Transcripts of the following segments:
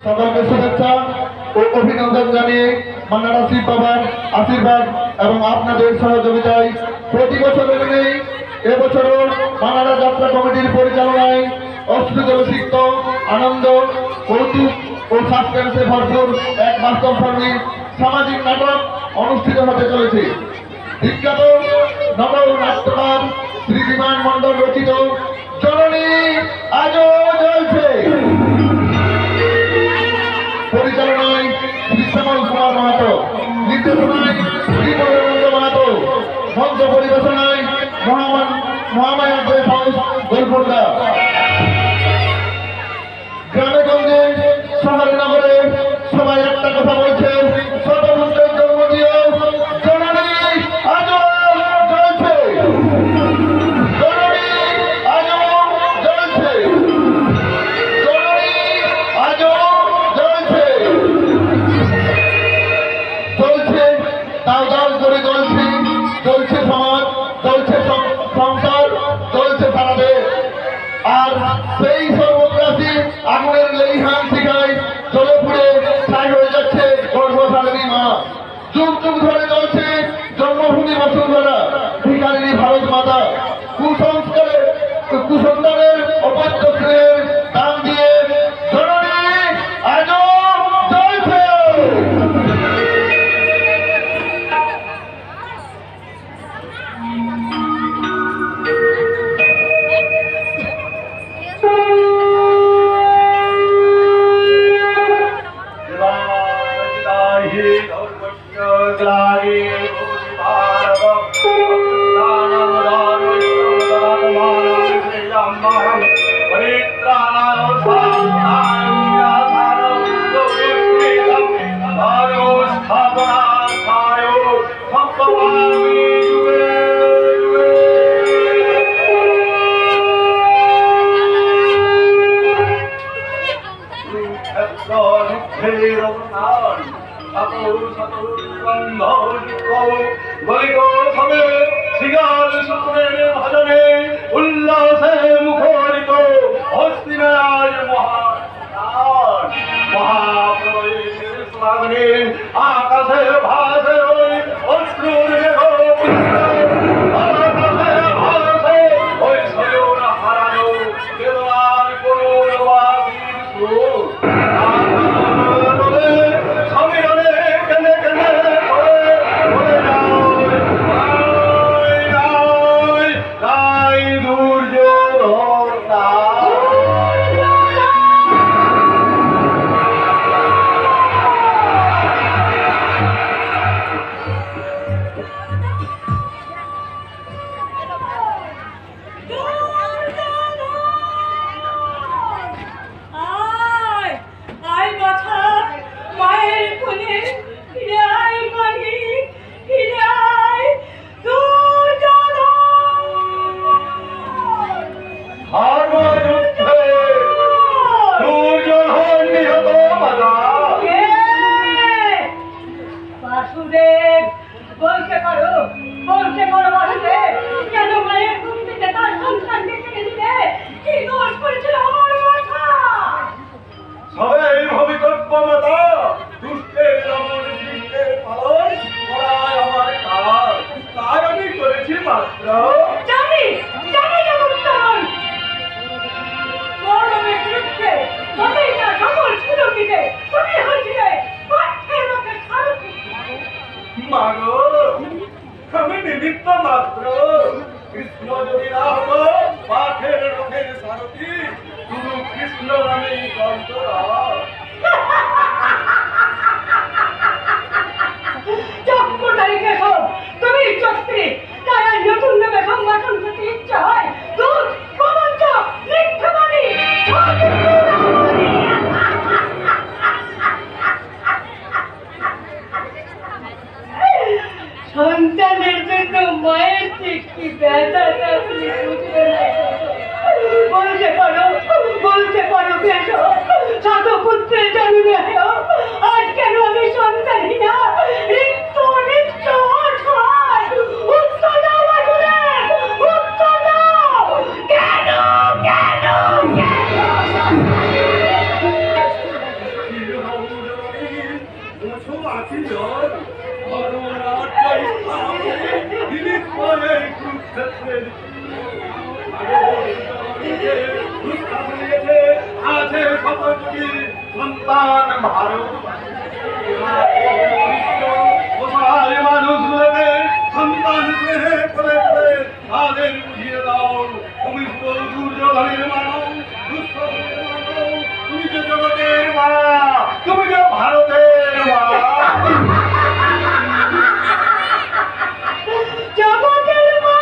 সকলকে শুভেচ্ছা ও অভিনন্দন জানিয়ে মান্নার আসিফ বাবার আশীর্বাদ এবং আপনাদের সহযোগিতায় প্রতি বছরের নেই এবছরও মান্নারা যাত্রা কমিটির পরিচালনায় অশ্রুজলসিক্ত আনন্দ কৌতুক ও সাসপেন্সে ভরপুর এক বাস্তবধর্মী সামাজিক নাটক অনুষ্ঠিত হতে চলেছে। বিখ্যাত নব নাট্যকার শ্রী বিমান মণ্ডল রচিত জননী আজও জ্বলছে পরিচালনায় শ্রী শ্যামল কুমার মাহাতো, নির্দেশনায় শ্রী মনোরঞ্জন মাহাতো, মঞ্চ পরিবেশনায় মহামায়া গোলপুরদা। গ্রামে গঞ্জে শহরে নগরে সবাই একটা কথা বলছে, শতপুত্রের জন্ম দিও জননী আজও জ্বলছে, জননী আজও জ্বলছে, জননী আজও জ্বলছে, জ্বলছে তাও দাও করে জ্বলছে, জ্বলছে সমাজ, জ্বলছে সংসার, জ্বলছে সারা দেশ। আর সেই সর্বগ্রাসী আগুনের লেলিহান শিখায় জ্বলে পুড়ে ছাই হয়ে যাচ্ছে গর্ভধারিণী মা। যুগ যুগ ধরে চলছে জন্মভূমি বসুন্ধরা, ভিখারিণী ভারত মাতা। কুসন্তানের অপত্য স্নেহের দাম দিয়ে জননী আজও জ্বলছে। উল্লাসে মুখরিত হস্তিনায় মহাপ্রলয়ের স্লাগনে আকাশে ভাসে ওই অশ্রুর ওই স্বয়ং হারানো বেদনার করুণ বাসির সুর আমি নিমিত্ত মাত্র জাতির সন্তান ভারতবাসী। অসহায় মানুষগুলোদের সন্তান স্নেহে করে করে তাদের বুঝিয়ে দাও তুমি তো দুর্যোধনের মানব, দুঃস্থদের মানব, তুমি যে জগতের মা, তুমি যে ভারতের মা। জগতের মা,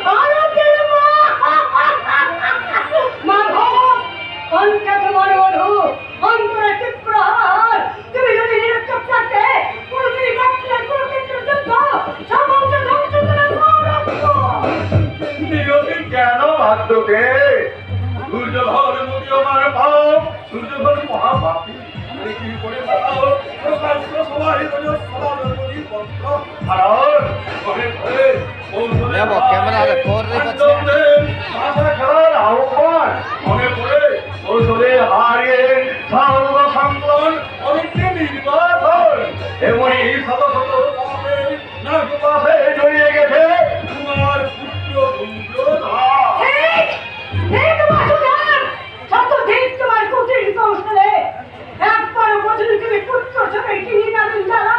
ভারতের মা, মাধব, কণ্ঠে তোমার মধু, অন্তরে তীব্র হার। তুমি যদি নিরক্ষর থাকতে কুরুক্ষেত্রের বাচ্চার কুরুক্ষেত্রের যুদ্ধ সমস্ত ধ্বংস করে নিয়তি কেন ভাগ্যকে দুর্যোধন মুখ্যমার ভাব, দুর্যোধন মহাভাবী কি করে বলাও প্রকাশ্য সবাই সমাবেশী বন্ধ হারার করে করে Memo, cámara, corre, ভাষা খেলার আহ্বান মনে পড়ে কৌশলে হারিয়ে সার্ব সংকলন অনেককে নির্বাচন এমনই শত শত পাপের নাগপাশে জড়িয়ে গেছে তোমার পুত্র দুর্যোধন। তোমার কুটির কৌশলে একবার বছর তুমি পুত্র সবাই কিনে যাবেন যারা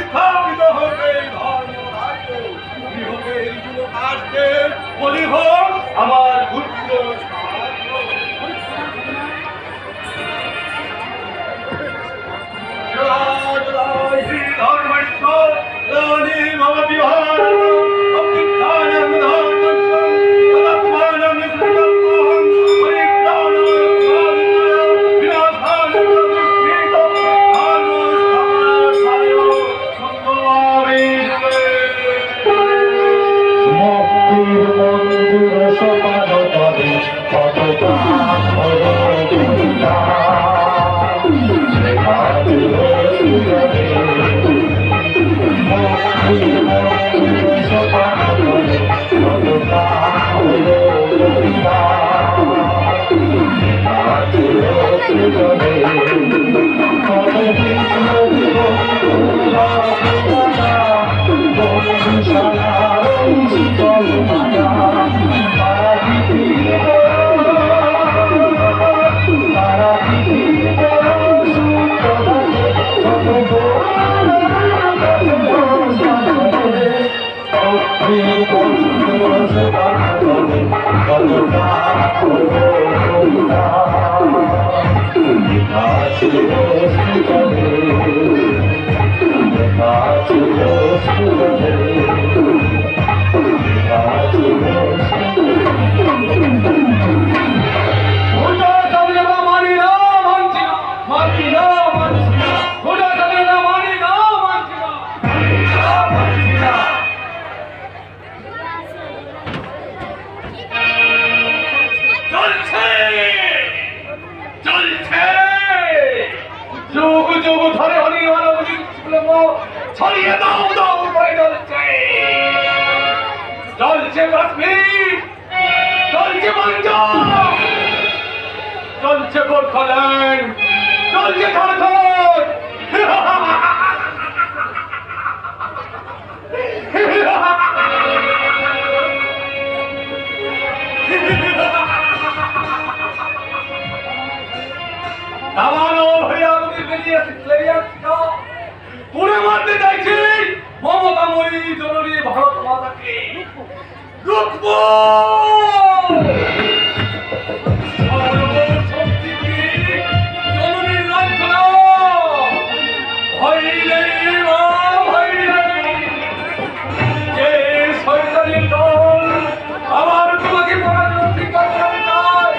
স্থাপিত হবে ধর্মরাজ্য, বলি হোক আমার পুত্র ধর্মেশ্বর রানী ভবতি ভারত অভ্যুত্থানম ধর্মস্বম তদাত্মানম নিষ্কল্পহম পরিত্রাণম বিনাশানম প্রতিষ্ঠিতম ধর্মস্থাপনার্থায় সংঘামিষে। মুক্তির মন্দির সোপান তবে কতটা ছড়িয়ে দাও দাও করে চলছে, চলছে কাশ্মীর, চলছে পাঞ্জাব, চলছে গোর্খাল্যান্ড, চলছে ঝাড়খণ্ড। রুখবো। সর্বশক্তিকে জননীর লাঞ্ছনা, ভয় নেই মা, ভয় নেই। যে শয়তানের দল আবার তোমাকে পরাজয় স্বীকার করতে চায়,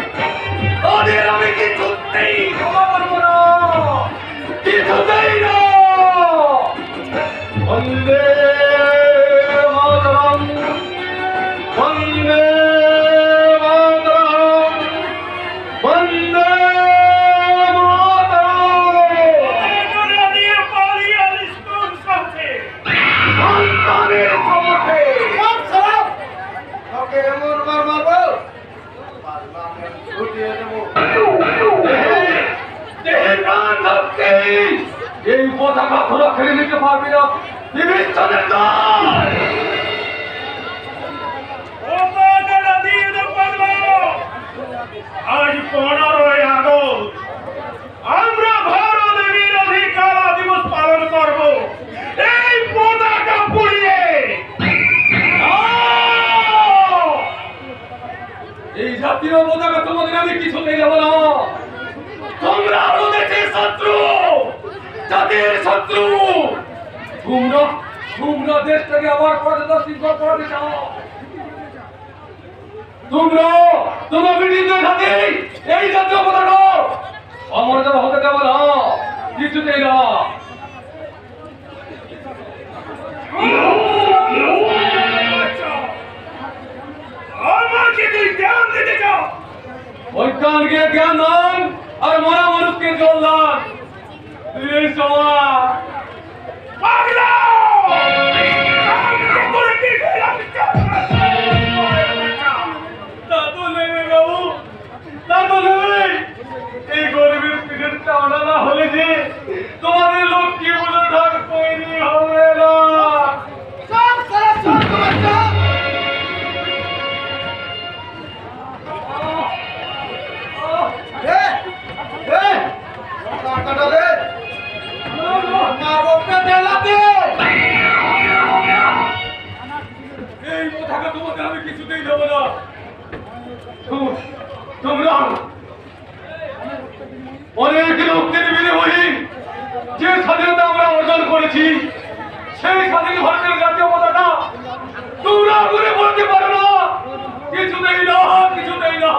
তাদের আমি কিছুতেই ক্ষমা করবো না, কিছুতেই না। বন্দে মাতরম, বন্দে মাতরম, বন্দে মাতরম। সন্তানের সমর্থে দেহের প্রাণ থাকতে এই পতাকা তোরা খেলে নিতে পারবি না। বিবেচনের দল আজ 15ই আগস্ট আমরা ভারত বিরোধী কালা দিবস পালন করব এই পতাকা পুড়িয়ে। এই জাতীয় পতাকা তোমাদের আমি কিছুতেই দেব না। তোমরা আরো দেশের শত্রু, জাতির শত্রু। তোমরা দেশটাকে আবার পর্যদর্শী করতে চাও। তোমরা ব্রিটিশদের সাথে এই জাতীয় পতাকা অমর্যাদা হতে দেব না, কিছুতেই না। আমাকে তুই জ্ঞান দিতে চাও? বৈজ্ঞানিককে জ্ঞান দান আর মরা মানুষকে জল দান। এই সময় পাগলা! আমাকে করে কি খেলাম? তা তো নেবে বাবু, তা তো নেবে। এই গরিবের পিঠের চাওড়া না হলে যে তোমাদের লক্ষ্মী পুজো ঢাক তৈরি হবে না। এই পতাকা তোমাদের আমি কিছুতেই দেবো না। তোমরা অনেক রক্তের বিনিময়ে যে স্বাধীনতা আমরা অর্জন করেছি, সেই স্বাধীন ভারতের জাতীয় পতাকা তোমরা ঘুরে বলতে পারো না, কিছুতেই না, কিছুতেই না।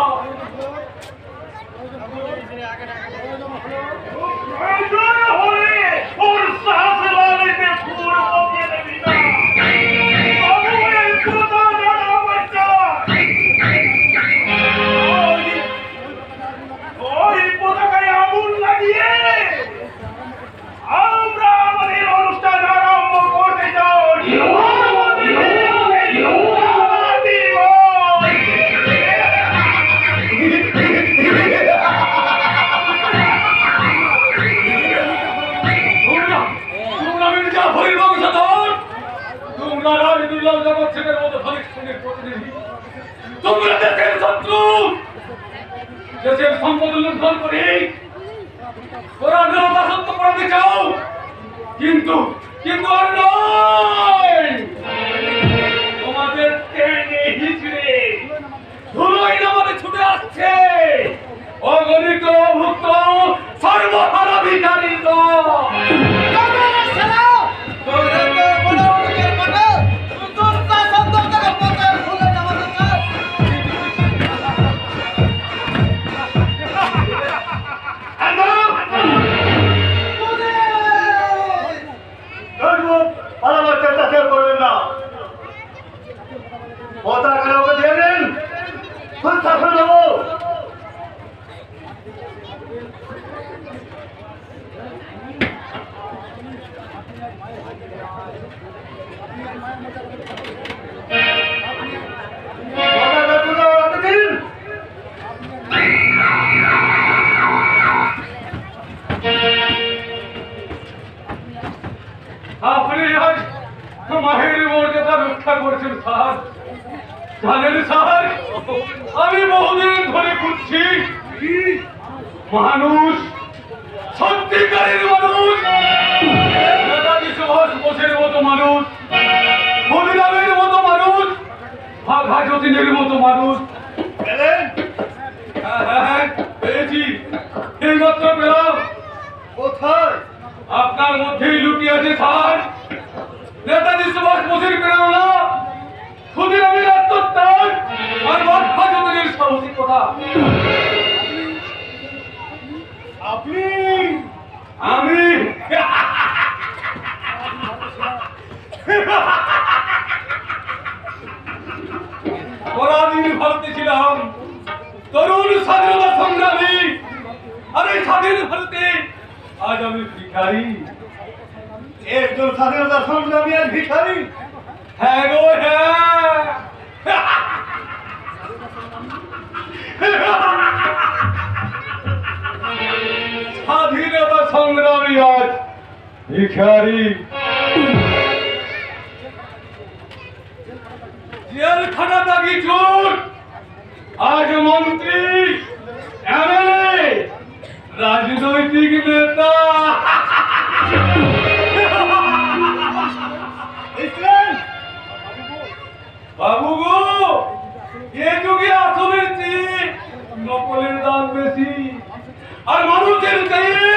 ওর সাহস লাগাইতে পুরো কমিয়ে দেবি না। ওই পতাকায় আগুন লাগিয়ে আমরা আমাদের অনুষ্ঠান আরম্ভ করতে চাই। তোমরা মির্জাফরের বংশধর, তোমরা রাজদুল্লাহ জগৎ ছেলের মতো ধনিক শ্রেণীর প্রতিনিধি। তোমরা দেশের শত্রু, দেশের সম্পদ লুণ্ঠন করে তোরা দাসত্ব করাতে চাও, কিন্তু আর নয়। তোমাদের টেনে হিচড়ে ধুলোই নামাতে ছুটে আসছে অগণিত ভুক্ত সর্বহারা ভিখারির দল। পতাকা ওকে দিয়ে দিন, শাসন দেবো। পতাকা তুলে ওকে দিন। আপনি আজ মাহের মর্যাদা রক্ষা করেছেন স্যার। জানেন স্যার, আমি বহুদিন ধরে খুঁজছি মানুষ, সত্যিকারের মানুষ, নেতাজি সুভাষ বোসের মতো মানুষ, ক্ষুদিরামের মতো মানুষ, ভাগীরথীর মতো মানুষ পেলেন? হ্যাঁ হ্যাঁ হ্যাঁ পেয়েছি, এইমাত্র পেলাম। কোথায়? আপনার মধ্যেই লুকিয়ে আছে স্যার নেতাজি সুভাষ বসুর প্রেরণা, ক্ষুদিরামের আত্মত্যাগ আর ভাগীরথীর সাহসিকতা। আপনি? আমি পরাধীন ভারতে ছিলাম, তরুণ স্বাধীনতা সংগ্রামী, আর এই স্বাধীন ভারতে আজ আমি ভিখারি। একজন স্বাধীনতা সংগ্রামী আর ভিখারি? হ্যাঁ গো হ্যাঁ। স্বাধীনতা সংগ্রামী আজ ভিখারি। জেলখানা দাগি চোর আজ মন্ত্রী, এমএলএ, রাজনৈতিক নেতা। বাবু গো, এ যুগে আসলের চেয়ে নকলের দাম বেশি, আর মানুষের চেয়ে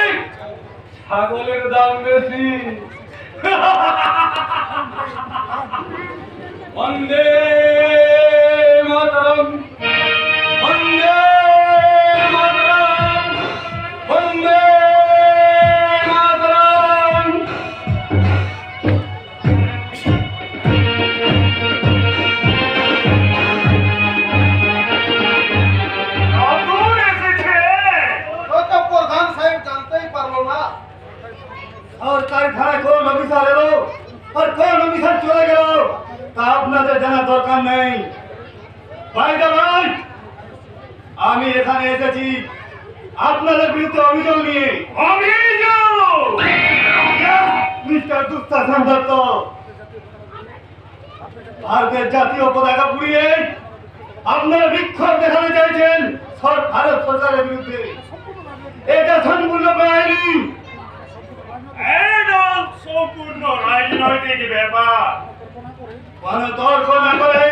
ছাগলের দাম বেশি। বন্দে মাতরম, বন্দে মাতরম, বন্দে মাতরম। নতুন এসেছে। তো প্রধান সাহেব জানতেই পারলো না। সরকারি থানায় কোন অফিসার এলো আর কোন অফিসার চলে গেল তা আপনাদের জানার দরকার নেই। ভাই, আমি এখানে এসেছি আপনাদের বিরুদ্ধে অভিযোগ নিয়ে। অভিযোগ? মিস্টার দুঃশাসন দত্ত, ভারতের জাতীয় পতাকা পুড়িয়ে আপনারা বিক্ষোভ দেখাতে চাইছেন ভারত সরকারের বিরুদ্ধে। এটা সম্পূর্ণ বেআইনি। এটা সম্পূর্ণ রাজনৈতিক ব্যাপার। কোনো তর্ক না করে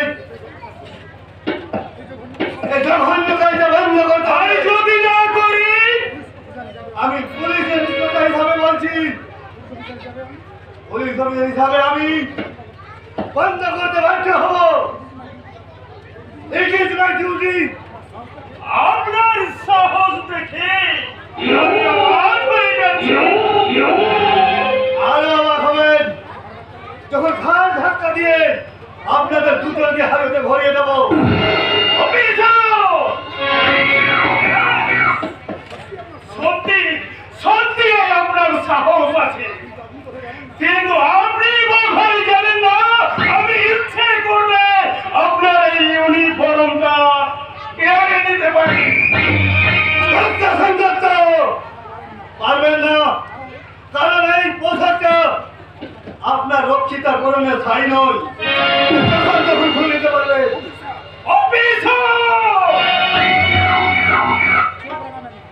এই জঘন্য কাজটা বন্ধ করতে আমি হবে। যদি না করি, আমি পুলিশের ইন্সপেক্টর হিসাবে বলছি, পুলিশ অফিসার হিসাবে আমি বন্ধ করতে বাধ্য হব। It is my duty. আপনার সাহস দেখে আমি অবাক হয়ে যাচ্ছি। আরো অবাক হবেন যখন ঘাড় ধাক্কা দিয়ে আপনাদের দুজনকে হারতে ভরিয়ে দেবো। অভিযোগ? সত্যি সত্যি আপনার সাহস আছে, কিন্তু আপনি বোধহয় জানেন না আমি ইচ্ছে করলে আপনার এই ইউনিফর্মটা কেড়ে নিতে পারি। দুঃশাসন দত্ত, পারবেন না, কারণ এই পোশাকটা আপনার রক্ষিতা করণের ছাই নয়। যখন তখন খুলে দিতে পারবে। অভিযোগ?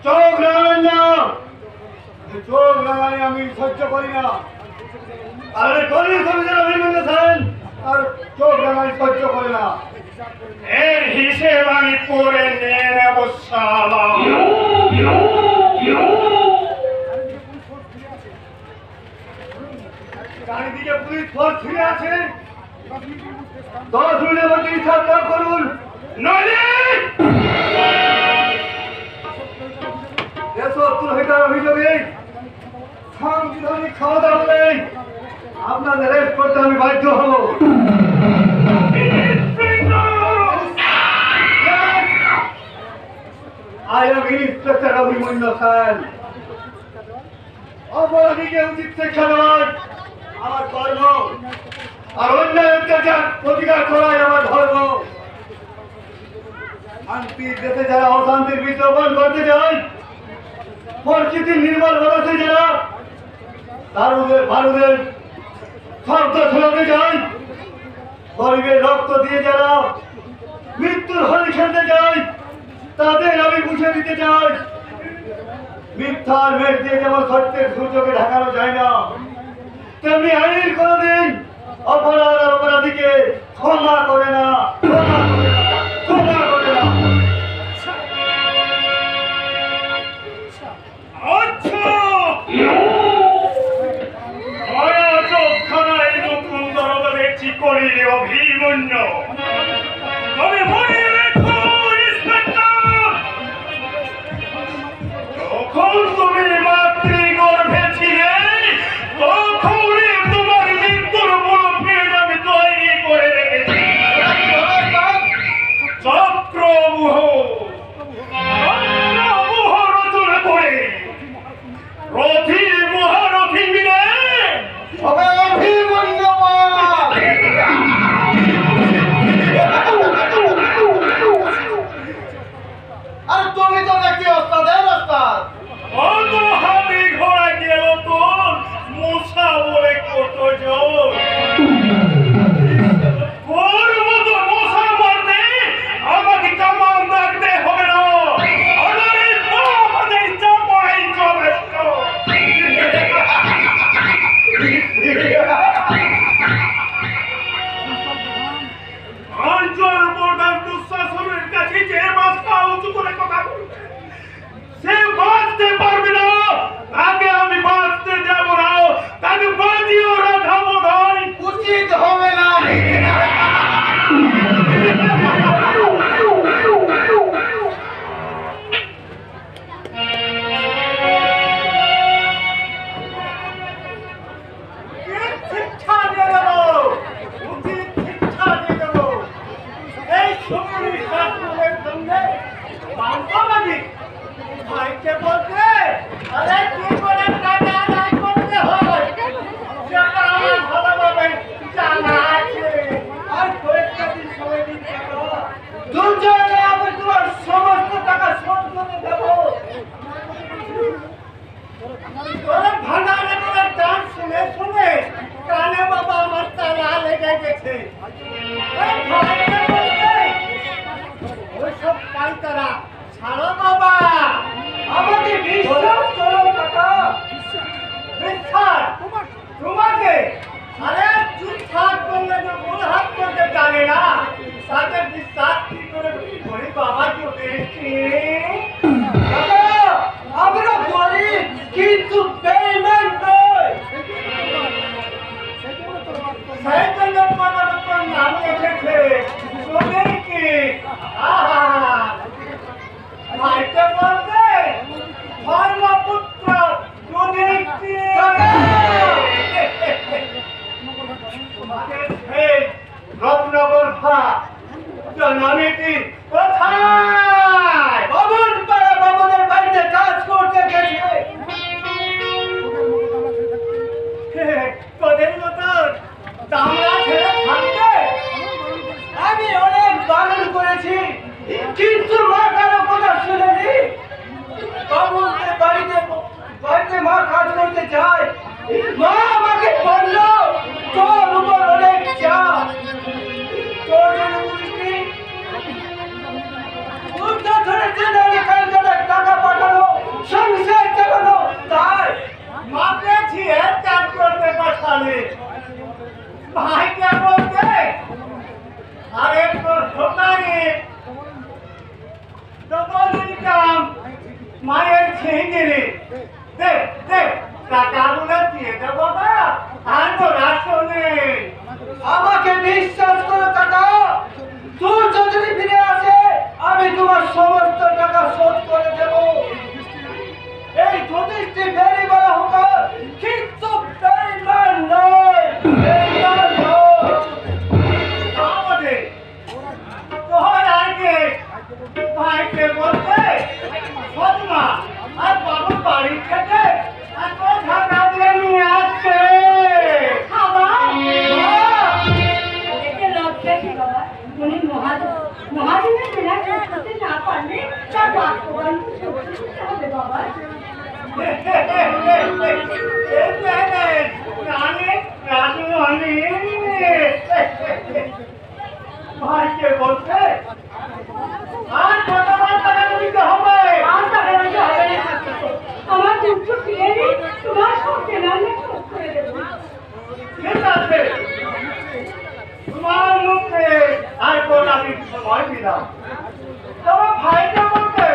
চোখ রাঙাবেন না, চোখ রাঙালে আমি সহ্য করি না। আর পুলিশ অফিসার অভিনন্দন স্যার আর চোখ রাঙালি সহ্য করে না। এর হিসেব আমি পরে নিয়ে নেব শালা। চারিদিকে পুলিশ ফোর্স ফিরে আছে। 10 মিনিটের মধ্যে হিসাব করুন। নইলে দেশত্তর হইতার অভিযোগে সাংবিধানিক ক্ষমতা বলে আপনাদের অ্যারেস্ট করতে আমি বাধ্য হব। I am Inspector অভিমন্যু খান। অপরাধীকে উচিত শিক্ষা দেওয়া আমার কর্ম, আর অন্যায় অত্যাচার প্রতিকার করাই আমার ধর্ম। শান্তির দেশে যারা অশান্তির বিজ্ঞাপন করতে যায়, পরিস্থিতির নির্মল বাতাসে যারা ভারতের শব্দ ছড়াতে যায়, গরিবের রক্ত দিয়ে যারা মৃত্যুর হলি খেলতে যায়, তাদের আমি বুঝে দিতে চাই মিথ্যার মেঘ দিয়ে যেমন সত্যের সূর্যকে ঢাকানো যায় না, তেমনি আইন কোনদিন অপরাধ আর অপরাধীকে ক্ষমা করে না। সে বাঁচতে পারবে না, তাকে আমি বাঁচতে দেব না, তাকে বাঁচিয়ে রাখাবো ভাই। উচিত হবে না। শিক্ষা দিয়ে দেবো, উচিত শিক্ষা দিয়ে দেবো। এই সুপুরি শাসনের সঙ্গে বাস্তবাদী ভাইকে বলতে, আরে কি করে টাকা আদায় করতে হয় সেটা আমার ভালোভাবে জানা আছে। আর কয়েকটা দিন সময় দিন কেন? দুর্যোগে আমি তোমার সমস্ত টাকা শোধ করে দেবো। তোরা ভাঙালে তোরা গান শুনে শুনে কানে বাবা আমার তালা লেগে গেছে। ওই ভাইকে বলতে, ওইসব পাইতারা ছাড়ো বাবা, আমাকে বিশ্বাস করো কাকা। বিশ্বাস তোমাকে? আরে চুপচাপ করলে তো মূল হাত করতে জানে না, তাদের বিশ্বাস কি করে করি বাবা? চলেছি আমরা বলি কিন্তু বেইমান নয়। সেই জন্য তোমার উপর নাম এসেছে শোনেন কি? আহা, ভাইকে বলতে ধর্মপুত্র যুধিষ্ঠির। রত্নগর জননীতি কোথায়? বাবুর পাড়া বাবুদের বাড়িতে কাজ করতে গেছে। তোদের মতন দামড়া ছেড়ে থাকতে আমি অনেক বারণ করেছি, কিন্তু মা কারো কথা শুনেনি। বাবুদের বাড়িতে মা কাজ করতে যায়, মা আমাকে বলল তোর উপর অনেক চাপ। তোর জন্য বুঝলি উদ্ধার ধরে জেনারেল কালকাতায় টাকা পাঠানো, সংসার চালানো, তাই মাকে ছিয়ে কাজ করতে পাঠালে। ভাইকে বলতে, আরে তোর সকালে ডবল ইনকাম মায়ের ছেড়ে দিলে দেখ দেখ টাকাগুলো দিয়ে দেবো না। আর তোরা শোনে, আমাকে বিশ্বাস করো কাকা, তোর যদি ফিরে আসে আমি তোমার সমস্ত টাকা শোধ করে দেব। এই যুধিষ্ঠি ফেরি বলা হোক কিন্তু বেইমান নয়, বেইমান নয়। আমাদের তোর আগে ভাইকে বলতে সদমা আর বাবুর বাড়ি থেকে এত ঝাঁকা দিয়ে নিয়ে আসছে। একে লজ্জা কি বাবা? উনি মহাদেবের বিনা করতে না পারলে তার বাক্যবান করতে হবে বাবা। ভাইকে বলতে আর কত টাকা দিতে হবে? আর টাকা দিতে হবে না। আমার দুঃখ ফিরে নিই, তোমার সব কেনা শোধ করে দেবো। ঠিক আছে, তোমার মুখে আর কোন আমি সময় দিলাম। তবে ভাইকে বলতে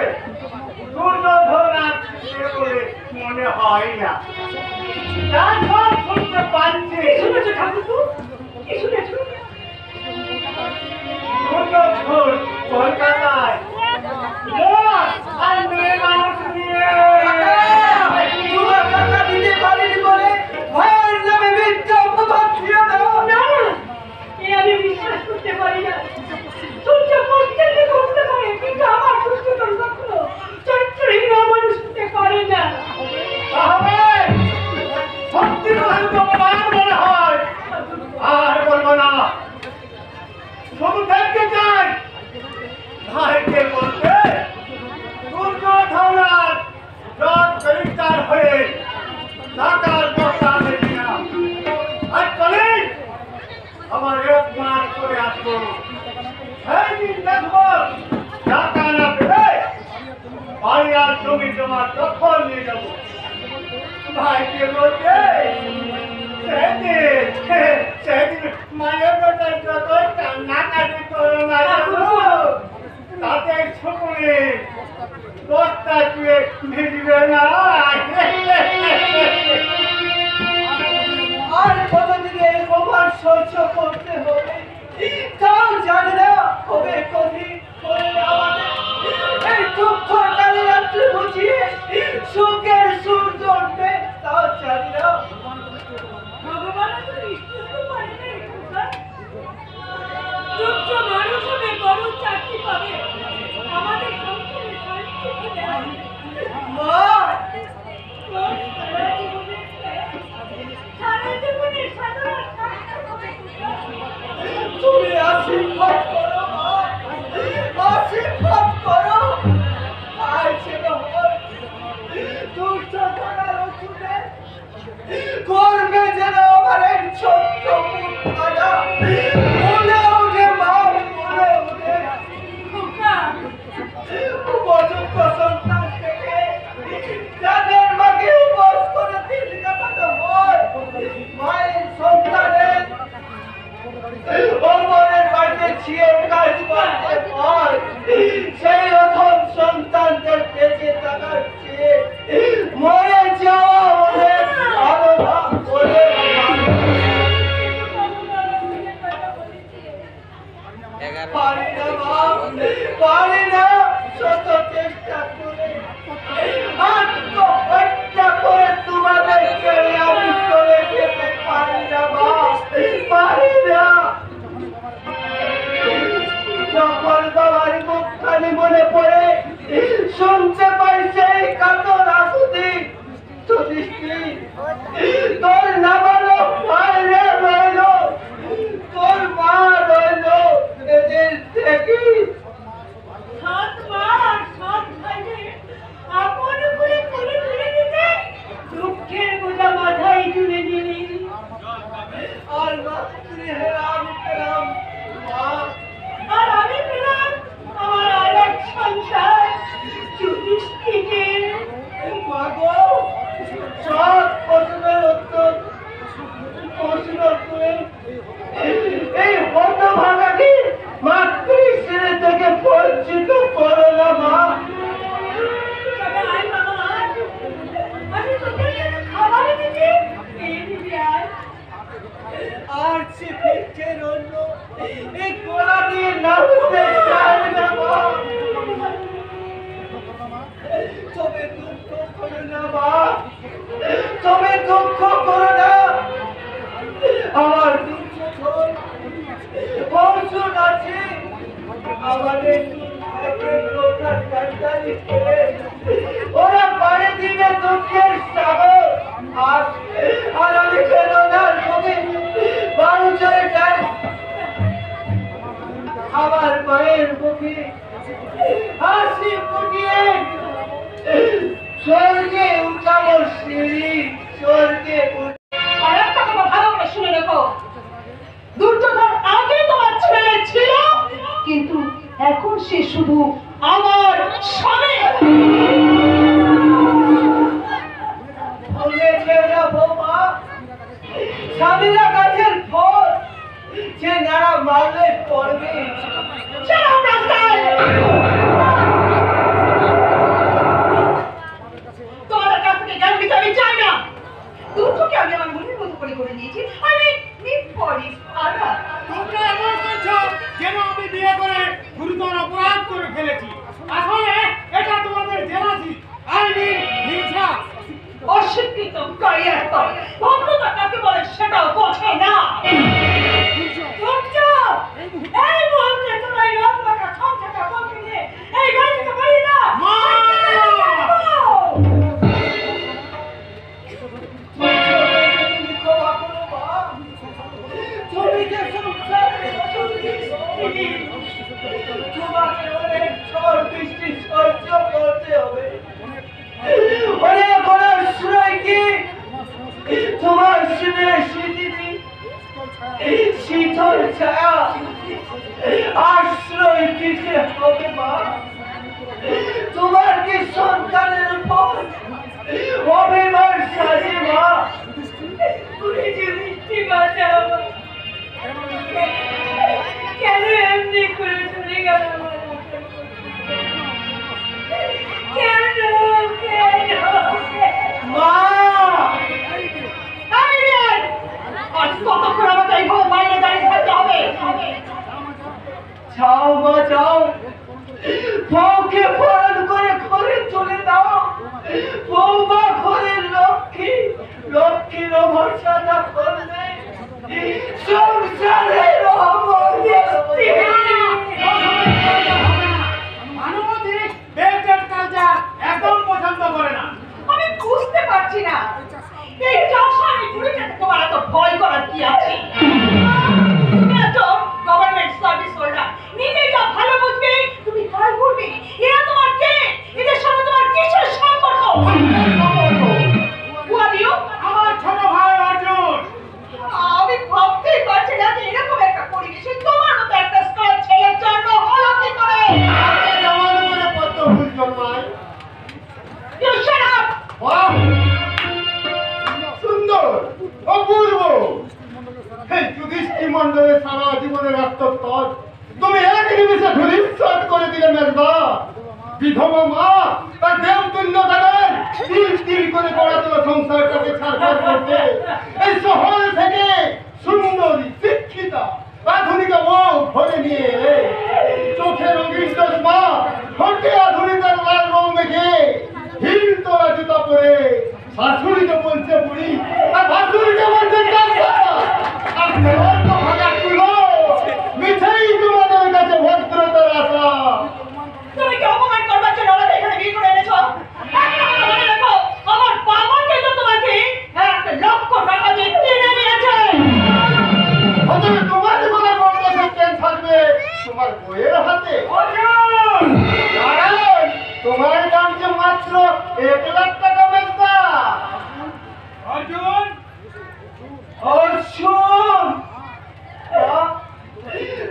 দুর্যোধন আর ছিটকে বলে মনে হয় না। যা সব শুনতে পাচ্ছি, শুনেছো ঠাকুর? কি শুনেছো? দুর্যোধন কলকাতায় মদ আর মেয়ে মানুষ নিয়ে টাকা দিতে পারিনি বলে ভাইয়ের নামে মিথ্যা অপবাদ দিয়ে দাও। না না, এ আমি বিশ্বাস করতে পারি না। সূর্য প্রত্যেকে করতে পারে, কিন্তু আমার সূর্য কখনো চরিত্রহীন মানুষ হতে পারে না। তাহলে সত্যি কথা তোমার মনে হয়? আর বলবো না, শুধু দেখতে চাই ভাইকে বলতে দুর্যোধনার জট পরিষ্কার হয়ে টাকার কথা দেবে না। আর চলে আমার এক মাস করে আসবো, সেই দিন দেখবো টাকা না পেলে বাড়ি আর জমি জমা দখল নিয়ে যাবো। ভাইকে বলতে সেদিন মায়ের বেটার যত কান্নাকাটি করো না তাতে ছুকুনি 10টা তাকিয়ে ভিজবে না। আর কতদিন এই প্রমাণ সহ্য করতে হবে তাও জানি না। কবে কদিন পরে আমাদের এই দুঃখ কালী রাত্রি বুঝিয়ে সুখের সূর্য উঠবে তাও জানি না। ভগবান তো নিশ্চিত পারে না খোকা। দুষ্ট মানুষ হবে বড় চাকরি পাবে আমাদের সংসারে শান্তি দেয়। মা সারা জীবনে সাধারণ শান্তি হবে খোকা। তুমি আশীর্বাদ করো মা, আশীর্বাদ করো। আর যেন হয় দুর্যোধনার ওষুধে করবে যেন আমার এই ছোট্ট মুখখানা মনে ওঠে মা, মনে ওঠে। খোকা উপযুক্ত সন্তান থেকে যাদের মাকে উপোস করে দিন কাটাতে হয়, মায়ের সন্তানের অমরের বাড়িতে ছিয়ে কাজ করতে হয়, সেই অথম সন্তানদের বেঁচে থাকার চেয়ে মরে যাওয়া অনেক ভালো বলে পারি না মা, পারি না। শত চেষ্টা করে আত্মহত্যা করে তোমাদেরকে আমি চলে যেতে পারি না মা, পারি না। যখন বাবার মুখখানি মনে পড়ে শুনতে পাই সেই কাতর আকুতি, তোর নাবালক বাইরে রইল, তোর মা রইল এদের থেকে। সাত মাস সাত ভাইকে আপন করে করে তুলে দিতে দুঃখের বোঝা মাথায় তুলে দিলি। আর মাতৃহে আমি পেলাম মা, আর আমি পেলাম আমার আরেক সন্তান যুধিষ্ঠিরকে। মা গো, সব প্রশ্নের উত্তর প্রশ্ন করে এই হতভাগাকে মাতৃশ্রী থেকে বঞ্চিত করো না মা। তবে আয় বাবা আয়। আমি তোদের জন্য খাবার এনেছি, খেয়ে নিবি আয়। আর সে ফিরছে রইল এই গোলা দিয়ে নাচতে চায় না মা। তবে দুঃখ করো না মা, তবে দুঃখ করো না। আমার দুর্যোধন অর্জুন আছে, আমাদের লোকার কান্ডারি করে ওরা পারে দিবে দুঃখের সাগর। আর আমি কেন না তোকে বারো জোরে যাই আমার মায়ের মুখে হাসি ফুটিয়ে স্বর্গে উঠাবো সিঁড়ি, স্বর্গে আর একটা কথা ভালো করে শুনে রেখো, দুর্যোধন আগে তোমার ছেলে ছিল, কিন্তু এখন সে শুধু আমার স্বামী। বলেছে না বৌমা, স্বামীরা গাছের ফল, যে নাড়া মারলে পড়বে। তোমাদের কাছ থেকে জ্ঞান দিতে আমি চাই না। দুটোকে আমি আমার মনের মতো করে দিয়েছি। আমি নিপরিস আরা তোমরা এমন বলছো যেন আমি বিয়ে করে গুরুতর অপরাধ করে ফেলেছি। আসলে এটা তোমাদের জেলাসি, আইনি হিংসা। অস্বীকৃত কারিয়ার পর ভদ্রতা কাকে বলে সেটাও বোঝে না। এই মুহূর্তে তোমরা এই রত্নাটা সংখ্যাটা বলতে নিয়ে এই বাড়ি থেকে বাড়ি না। তুমি যে সংসারে তোমাকে অনেক ঝড় বৃষ্টি সহ্য করতে হবে, অনেক আশ্রয় কি তোমার শিবের স্মৃতি শীতল ছায়া আশ্রয় দিতে হবে মা। তোমার কি সন্তানের উপর অভিমান সাজে মা? তুমি যে মিষ্টি বাঁচাও, কেন এমনি করে চলে গেল? কেন যাও মা যাও, বউকে পরণ করে ঘরে চলে দাও। বৌমা ঘরের লক্ষ্মী, লক্ষ্মীর ভরসাটা করলে সংসারের অবনতি। মানবাধিক বেডের কালচার একদম পছন্দ করে না। আমি বুঝতে পারছি না এই চাষানি পুরুষটাকে তোমার এত ভয় করার কি আছে? তুমি তো গভর্নমেন্ট সার্ভিস হোল্ডার, নিজেই যা ভালো বুঝবে তুমি তাই করবে। এরা তোমার কে? এদের সঙ্গে তোমার কিসের সম্পর্ক? Who are you? আমার ছোট ভাই অর্জুন। আমি ভাবতেই পারছি না যে এরকম একটা পরিবেশে তোমার মতো একটা স্কার ছেলের জন্ম হলো কি করে? জমানো করে কত ভুল জন্মায়। You shut up! সুন্দর, অপূর্ব। এই যুধিষ্ঠির মণ্ডলের সারা জীবনের আত্মত্যাগ তুমি এক নিমিষে ধূলিসাৎ করে দিলে মেজবা। বিধবা মা তার দেবতুল্য দাদার তিল তিল করে গড়া তোলা সংসারটাকে ছাড়খাড় করতে এই শহর থেকে সুন্দরী শিক্ষিতা আধুনিকা বউ ঘরে নিয়ে এলে। চোখে রঙিন চশমা, ঠোঁটে আধুনিকার লাল রং মেখে, হিল তোলা জুতা পরে শাশুড়িকে বলছে বুড়ি আর ভাসুড়িকে বলছে চাচা। আপনার অর্থ ভাগার তুলো মিছেই তোমাদের কাছে ভদ্রতার আশা। তুমি কি অপমান করবার জন্য আমাদের এখানে বিয়ে করে এনেছো? একটা কথা মনে রাখো, আমার বাবা কিন্তু তোমাকে 1,00,000 টাকা দিয়ে কিনে নিয়েছে। অতএব তোমার জীবনে বড় সেকেন্ড থাকবে তোমার বইয়ের হাতে। অর্জুন! কারণ তোমার দাম যে মাত্র 1,00,000 টাকা বেচতা। অর্জুন! অর্জুন!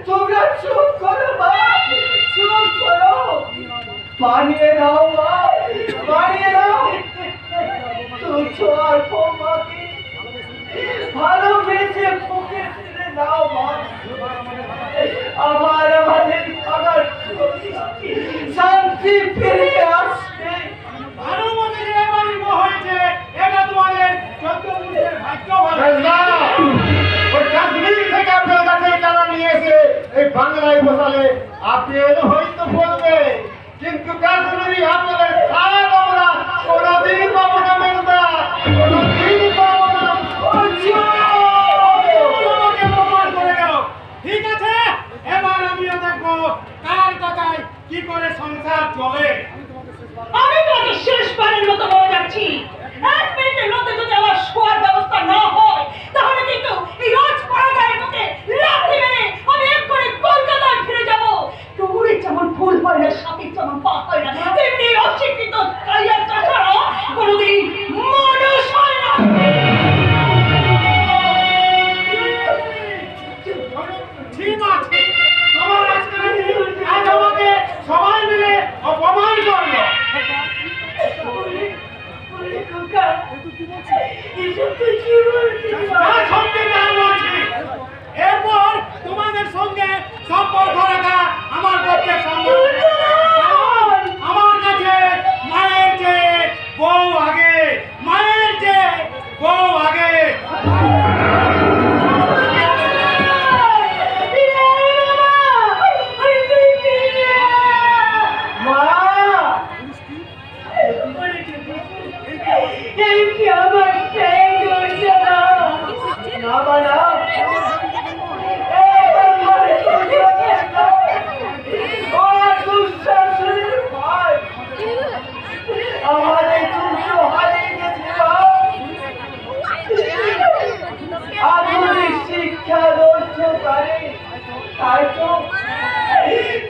তোমরা চুপ করো মা, চুপ করো। বানিয়ে দাও মা, বানিয়ে দাও। তুই আর বৌমাকে ভালোবেসে বুকে ছেড়ে দাও মা। আবার আমাদের খাবার শান্তি ফিরে আসবে। ভানুমতি যে এবারই বউ হয়েছে, এটা তোমাদের 14 পুরুষের ভাগ্য ভালো। না, ওই কাশ্মীর থেকে আপনার কাছে টাকা নিয়ে এসে এই বাংলায় বসালে আপেল হয়তো বলবে, কিন্তু কাশ্মীরি আপেলের স্বাদ আমরা কোনোদিন পাবো না মেজদা, কোনোদিন পাবো না। আমাকে প্রমাণ করে গেল। ঠিক আছে, এবার আমিও দেখবো কার কথায় কি করে সংসার চলে। আমি তোমাকে শেষবারের মতো বলে যাচ্ছি, 1 মিনিটের মধ্যে যদি আমার শোয়ার ব্যবস্থা না হয় তাহলে কিন্তু এই রাজপাড়া গায়ের মধ্যে লাথি মেরে আমি এক্ষুনি কলকাতায় ফিরে যাব। দৌড়ে যেমন ভুল হয় না, সাথে যেমন পা হয় না, তেমনি অশিক্ষিত কালিয়ার চাষারা কোনোদিন মানুষ হয় না। ঠিক আছে, তোমার আজ আমাকে সবাই মিলে অপমান করলো। এরপর তোমাদের সঙ্গে সম্পর্ক রাখা আমার পক্ষে সম্ভব নয়। আমার কাছে মায়ের চেয়ে বউ আগে, মায়ের চেয়ে বউ আগে।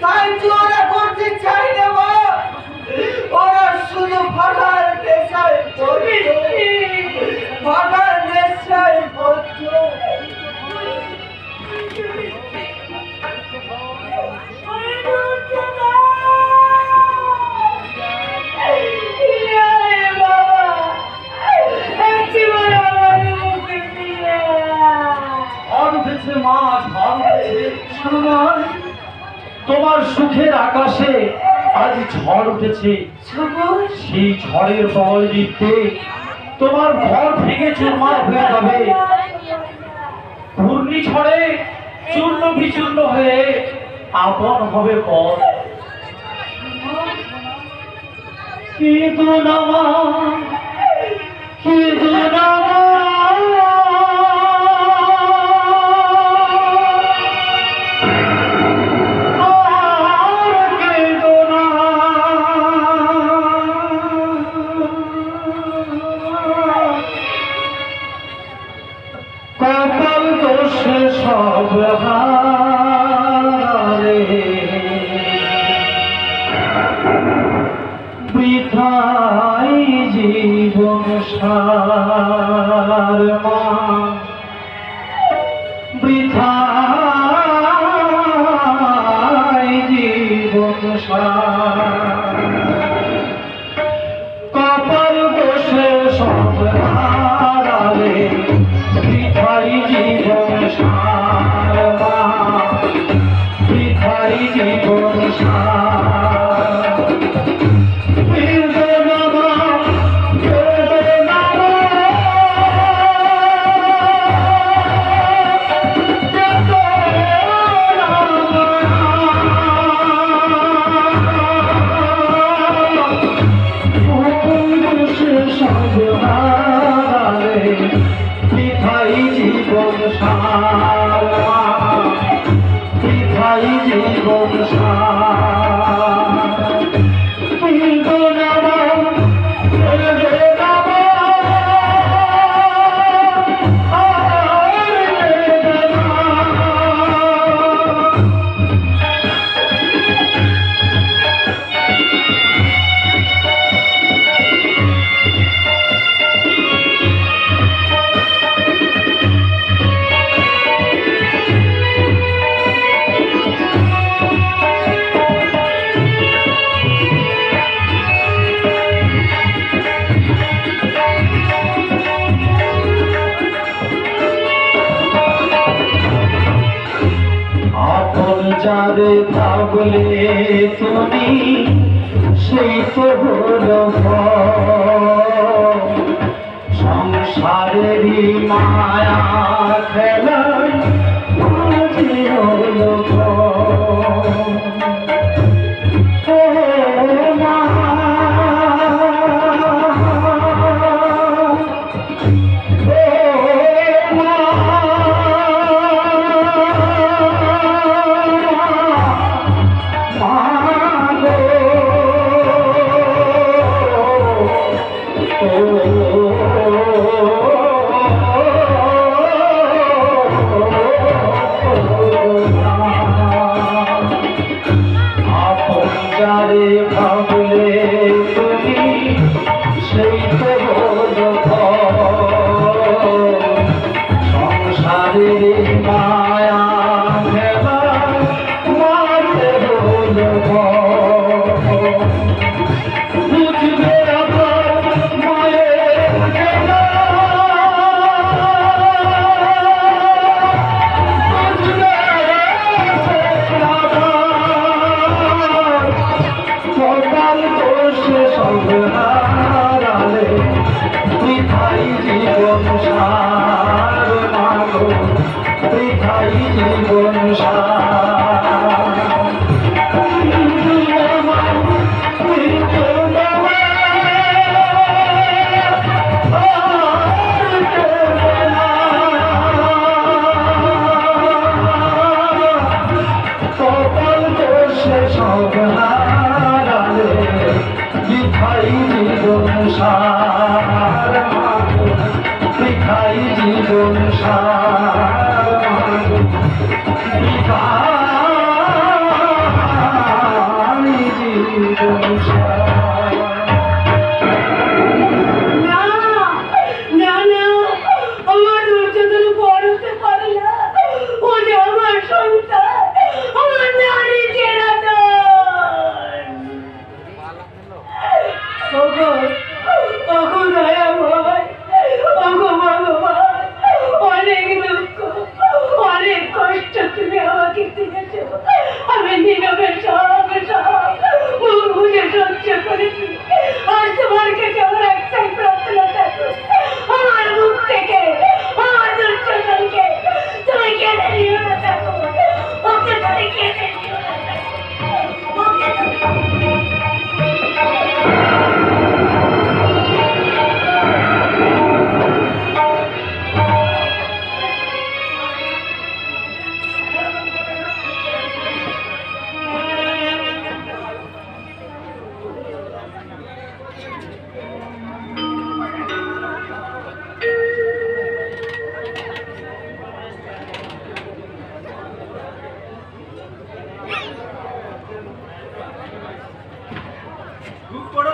তাই তো ওরা করতে চাই না মা, ওরা শুধু ভাগার নেশায় ভাগার নেশায় বলছো। তোমার সুখের আকাশে আজ ঝড় উঠেছে, সেই ঝড়ের প্রবল দিতে তোমার ঘর ভেঙে চুরমার হয়ে যাবে। ঘূর্ণিঝড়ে চূর্ণ বিচূর্ণ হয়ে আপন হবে পর। কিন্তু নামা কিন্তু নামা কপাল দোষে সব হারে বৃথাই জীবন সার মা বৃথাই জীবন সার কপাল দোষে সব হারালে বৃথাই জীবন সার মা বৃথাই জীবন সার বৃথাই জীবন সার বৃথাই জীবন সার কিন্তু নামা যারে ভাবলে তুমি সেই তো হলো সংসারেরই মায়া খেলায় মাঝে হলো যারে ভাবলে তুমি সেই তো হলো সংসারের মায়া খেলা মাঝে হলো বুঝবে আবার মায়ের খেলা বুঝবে কপাল দোষে সব হারালে বৃথাই জীবন সার মাগো বৃথাই জীবন সার কপাল দোষে সব হারালে বৃথাই জীবন সার বৃথাই জীবন সার বৃথাই জীবন সার না না না আমার দুর্যোধন বড় হতে পারে না ও যে আমার সন্তান আমার নারী চেরাতন ওগো ওগো দয়াময় ওগো ভগবান অনেক দুঃখ অনেক কষ্ট তুমি আমাকে দিয়েছো আমি নীরবে সব মুখ বুঝে সহ্য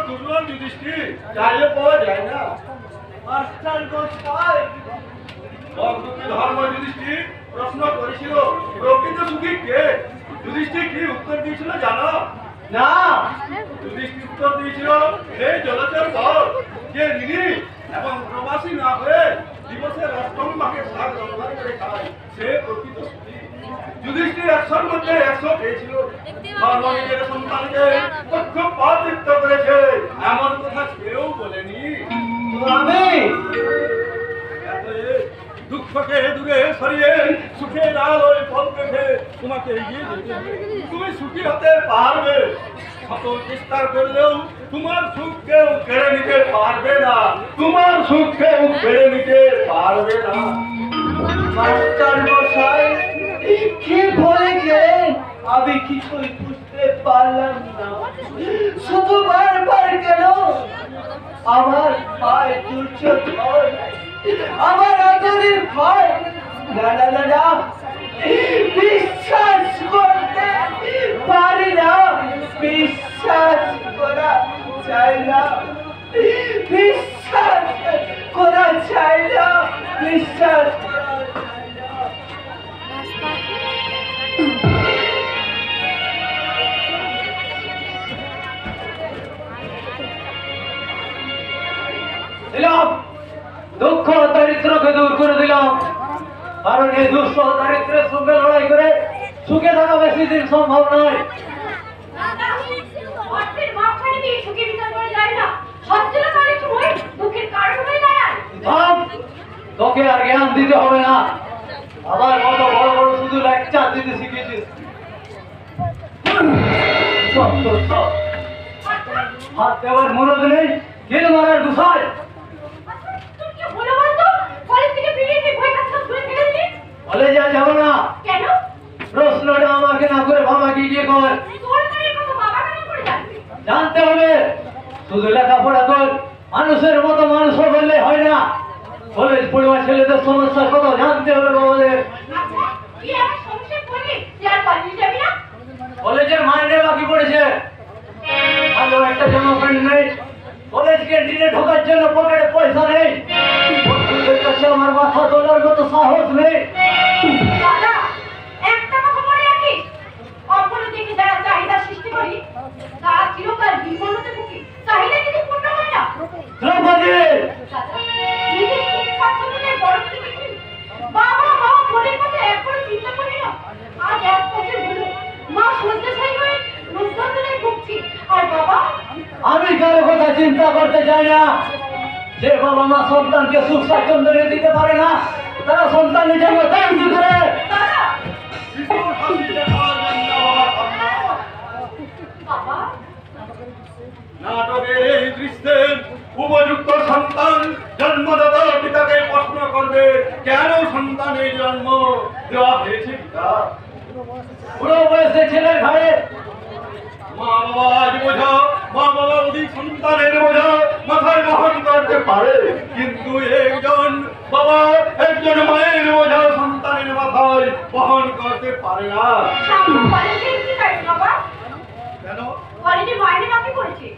দুর্লভ যুধিষ্ঠির, চাইলে পাওয়া যায় না। মাস্টার গোসাই বকদুকি ধর্ম যুধিষ্ঠির প্রশ্ন করেছিল, প্রকৃত সুখী কে? যুধিষ্ঠির কি উত্তর দিয়েছিল জানো? না যুধিষ্ঠির উত্তর দিয়েছিল, হে জলচর বর, যে ঋণী এবং প্রবাসী না হয়ে দিবসের অষ্টম ভাগে শাক রন্ধন করে খায়, সে প্রকৃত সুখী। যুধিষ্ঠির 100-র মধ্যে 100 পেয়েছিল। ধর্ম নিজের সন্তানকে পক্ষপাতিত্ব করেছে এমন কথা কেউ বলেনি। আমি দুঃখকে দূরে সরিয়ে সুখের আলোয় পথ দেখে তোমাকে এগিয়ে যেতে হবে। তুমি সুখী হতে পারবে, শত চেষ্টা করলেও তোমার সুখ কেউ কেড়ে নিতে পারবে না, তোমার সুখ কেউ কেড়ে নিতে পারবে না। মাস্টার গোসাই কি বলে গেলেন আমি কিছুই বুঝতে পারলাম না। শুধু বারবার কেন আমার ভয় দুর্যোধন, আমার আদরের ভয়। না না না না, বিশ্বাস করতে পারি না, বিশ্বাস করা চাই না, বিশ্বাস করা চাই না, বিশ্বাস করা চাই না। দিলাম দুঃখ দারিদ্রকে দূর করে দিলাম, কারণ এই দুঃখ দারিদ্রের সঙ্গে লড়াই করে সুখে থাকা বেশি দিন সম্ভব নয়। অর্থের মাঝখানে দিয়ে সুখে বিচার করা যায় না, সচ্ছলতা অনেক সময় দুঃখের কারণ হয়ে দাঁড়ায়। থাম, তোকে আর জ্ঞান দিতে হবে না, আবার কত বড় বড় শুধু লেকচার দিতে শিখেছিস। হাত দেওয়ার মনোজ নেই, কেন মারার গুছায়? তুমি কি বলো বলতো? কলেজ থেকে বেরিয়ে এসে বই খাতা ধরে ফেলেছি। কলেজে যাবো না, কেন? প্রশ্নটা আমাকে না করে বাবাকে গিয়ে কর। তোর কাছে কত বাবা কেন করে যাচ্ছি? জানতে হবে, শুধু লেখাপড়া কর, মানুষের মতো মানুষ বললে হয় না। কলেজ পড়ুয়া ছেলেদের সমস্যা কত জানতে হবে বাবাদের। আচ্ছা, কি আমার সংসার করবি? যে আর পালিয়ে যাবি না? কলেজের মাইনে বাকি পড়েছে, ভালো একটা জামা প্যান্ট নেই, কলেজ ক্যান্টিনে ঢোকার জন্য পকেটে পয়সা নেই, বন্ধুদের কাছে আমার মাথা তোলার মতো সাহস নেই। দাদা, একটা কথা মনে রাখিস, অপর দিকে যারা চাহিদা সৃষ্টি করি তারা চিরকাল বিপন্নতে ভুগি। চাহিদা কিন্তু পূর্ণ হয় না। দ্রৌপদী, দাদা, নিজের সুখে স্বাচ্ছন্দ্যে বড় কিছু দেখিনি। বাবা মা মনের মধ্যে একবারও চিন্তা করি না। আজ 1 বছর হলো মা শয্যাশায়ী হয়ে রোগযন্ত্রণায় ভুগছি, আর বাবা আমি কারো কথা চিন্তা করতে চাই না। যে বাবা মা সন্তানকে সুখ স্বাচ্ছন্দ্য দিতে পারে না, তারা সন্তানের জন্য ত্যাগ কি করে? দাদা, শিশুর হাসি দেখার জন্য আমার ভাবনা। বাবা নাটকের এই দৃশ্যে উপযুক্ত সন্তান জন্মদাতা পিতাকে প্রশ্ন করবে, কেন সন্তানের জন্ম দেওয়া হয়েছে পিতা? বুড়ো বয়সে ছেলের ঘাড়ে মা বাবা আজ বোঝা, মা বাবা অধিক সন্তানের বোঝা মাথায় বহন করতে পারে, কিন্তু একজন বাবা একজন মায়ের বোঝা সন্তানের মাথায় বহন করতে পারে না। সামনে কলেজে কি কাজ বাবা? কেন? কলেজে মাইনে বাকি পড়েছে।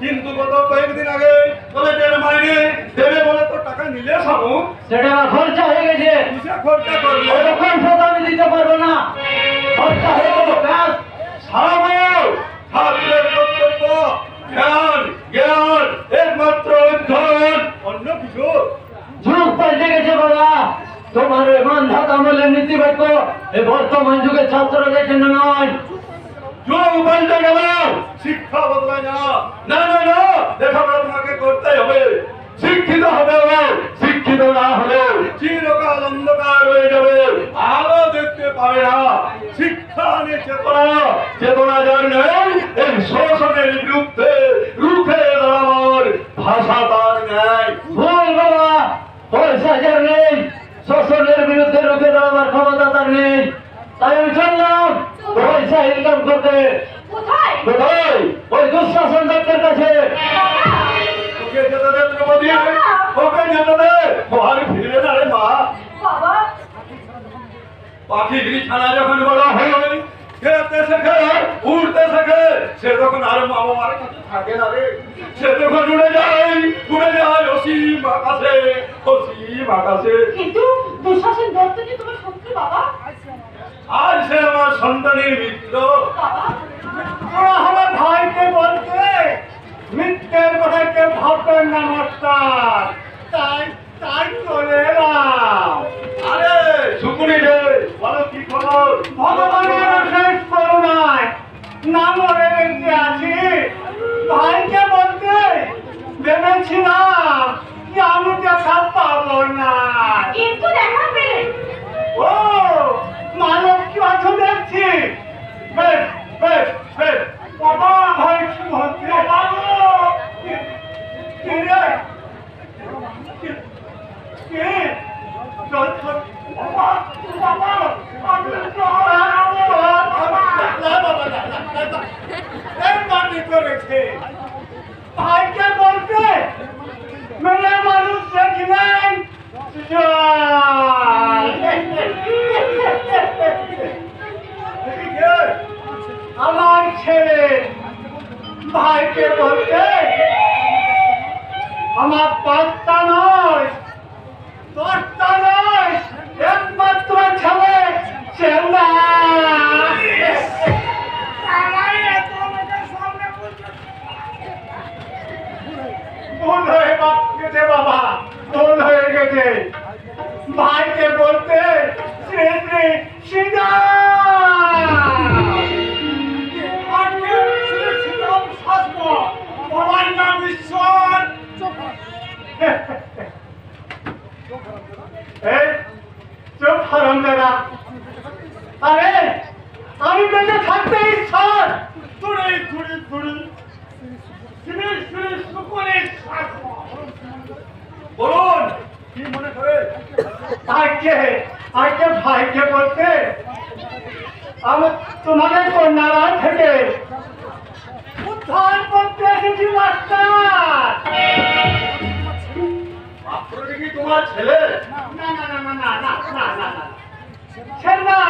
কিন্তু গত কয়েকদিন আগে কলেজের মাইনে দেবে বলে তো টাকা নিলে সামু, সেটা আমার খরচা হয়ে গেছে, কিসে খরচা করলে? ওই খরচা তো আমি দিতে পারবো না। খরচা হয়ে গেল, ব্যাস। সামু, ছাত্রের কর্তব্য জ্ঞান, জ্ঞান একমাত্র অধ্যয়ন, অন্য কিছু। যুগ পাল্টে গেছে বাবা, তোমার ওই মানধাত আমলের নীতিবাক্য এই বর্তমান যুগের ছাত্রদের জন্য নয়। যুগ পাল্টে গেল, শিক্ষা বদলায় না। না না না, লেখাপড়া তোমাকে করতে হবে, শিক্ষিত হতে হবে। শিক্ষিত না হলে চিরকাল অন্ধকার হয়ে যাবে, আলো দেখতে পাবে না। শিক্ষা নিয়ে চেতনা, চেতনা যার নেই, এই শোষণের বিরুদ্ধে রুখে দাঁড়াবার ভাষা তার নেই। ভুল বাবা, পয়সা যার নেই, শোষণের বিরুদ্ধে রুখে দাঁড়াবার ক্ষমতা তার নেই। তাই আমি চললাম পয়সা ইনকাম করতে। কোথায়? কোথায়? ওই দুঃশাসন দত্তের কাছে। বাবা, ওকে যেতে দে দ্রৌপদী, ওকে যেতে দে। আর ফিরে না রে মা। বাবা পাখিগিরি ছানা যখন বড় হয়, খেতে শেখে, উড়তে শেখে, সে তখন আর মা বাবার কাছে থাকে না রে, সে তখন উড়ে যায় অসীম আকাশে। কিন্তু দুঃশাসন দত্ত কি তোমার শত্রু বাবা? আর সে আমার সন্তানের মিত্র। বাবা তোরা আমার ভাইকে বলতে মিথ্যের কথা কেউ ভাববেন না মাস্টার, তাই তাই চলে এলাম। আরে শুকুনি রে, বলো কি খবর? ভগবানের শেষ করুণায় না মরে বেঁচে আছি। ভাইকে বলতে ভেবেছিলাম যে আমি দেখা পাবো না। কিন্তু দেখা পেলে। ও মানব কি আছো দেখছি। বেশ বেশ বেশ বাবা ভাই কি হচ্ছে বাবা? কি রে? কি? চল চল বাবা বাবা ভাইকে বলতে মেয়ে মানুষ দেখলেন আমার ছেলে ভাইকে বলতে আমার 5টা নয় 10টা নয় একমাত্র ছেলে চেল্লা। ভুল হয়ে গেছে বাবা, ভুল হয়ে গেছে। ভাইকে বলতে শ্রী শ্রী সীতারাম। বাবার নাম ঈশ্বর। চুপ হারামজাদা। আরে আমি বেঁচে থাকতে ঈশ্বর তুড়ি তুড়ি তুড়ি শ্রী শ্রী শুকুরের শাসন। বলুন কি মনে করে? আজকে ভাইকে বলতে আমি তোমাদের কন্যারা থেকে উদ্ধার করতে এসেছি মাস্টার। মাত্র দেখি তোমার ছেলে। না না না না না না না না না ছেলে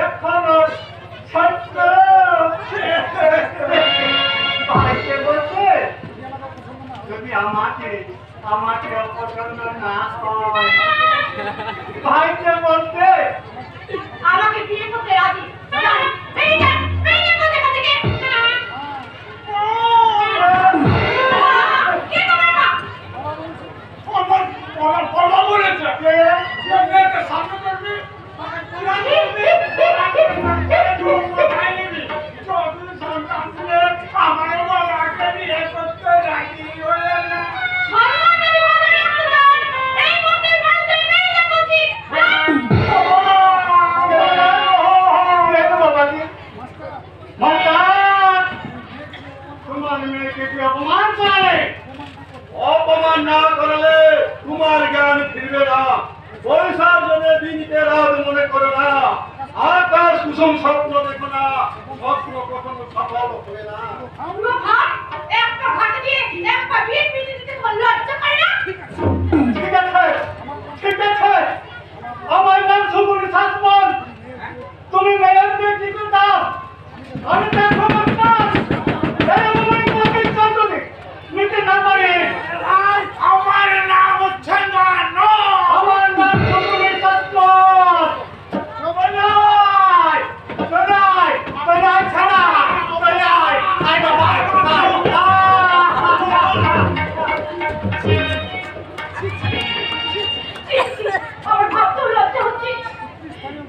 এখনো ছোট্ট। ভাইকে বলতে যদি আমাকে অপছন্দ না হয় ভাইকে বলতে আমাকে বিয়ে করতে রাজি। জানো, বেরিয়ে কোথা থেকে? কে তোমার মা? আমার বলেছে মেয়েকে সামনে করবি আমার বাবাকে বিয়ে করতে রাজি হয়ে না। সম্মানের বদলে অপমান, এই মতের মানুষের মেয়ে করছি। তোমার মেয়েকে কি অপমান করে? অপমান না করলে তোমার জ্ঞান ফিরবে না। পয়সার জন্য দিনকে রাত মনে করো না। আকাশ কুসুম স্বপ্ন দেখো না, স্বপ্ন কখনো সফল হবে না। পুরো ভাত একটা ভাতে দিয়ে একটা বিয়ে পিটে দিতে তোমার লজ্জা করে না? ঠিক আছে ঠিক আছে আমার নাম সুগুরি শাসমন। তুমি মেয়ের মেয়ে কি দাও আমি দেখো মাস্টার নিতে না পারি। আমার নাম হচ্ছে আমার নাম সুগুরি শাসমন। ছাড়া আই বাবা আমার ভাবতেও লজ্জা হচ্ছে।